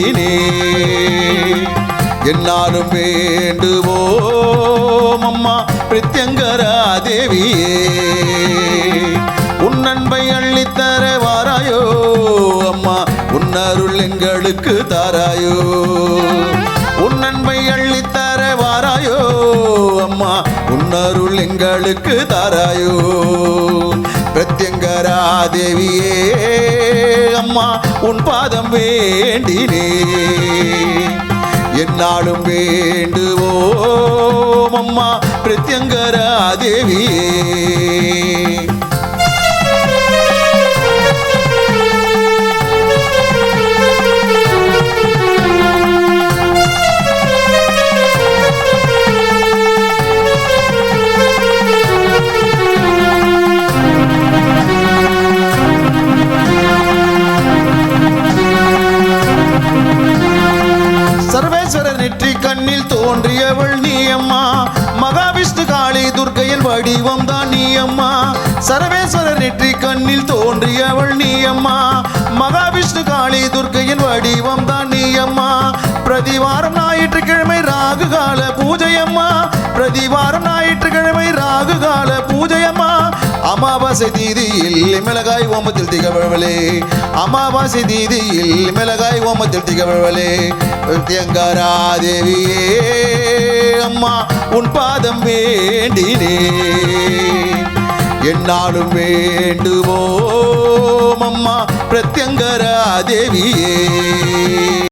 வேண்டினே என்னாலும் வேண்டுவோம் அம்மா பிரத்யங்கரா தேவியே உன் அன்பை அள்ளித்தர வாராயோ அம்மா உன் அருள் எங்களுக்கு தாராயோ உன் அன்பை அள்ளித்தர வாராயோ அம்மா உன் அருள் எங்களுக்கு தாராயோ பிரத்யங்கரா தேவியே அம்மா உன் பாதம் வேண்டினே என்னாலும் வேண்டுவோம் அம்மா பிரத்யங்கரா தேவியே சர்வேஸ்வரர் நெற்றி கண்ணில் தோன்றியவள் நீ அம்மா மகாவிஷ்ணு காளி துர்க்கையின் வடிவம் தான் நீ அம்மா சர்வேஸ்வரர் நெற்றி கண்ணில் தோன்றியவள் நீ அம்மா மகாவிஷ்ணு காளி துர்க்கையின் வடிவம் தான் நீ அம்மா பிரதிவாரம் ஞாயிற்றுக்கிழமை ராகு கால பூஜை அம்மா பிரதிவாரம் ஞாயிற்றுக்கிழமை ராகு கால பூஜை அம்மா அமாவாசை தீதியில் மிளகாய் ஓமத்தில் திகழ்வளே அமாவாசை தீதியில் மிளகாய் ஓமத்தில் திகழ்வளே பிரத்யங்கரா தேவியே அம்மா உன் பாதம் வேண்டினே என்னாலும் வேண்டுவோம் அம்மா பிரத்யங்கரா தேவியே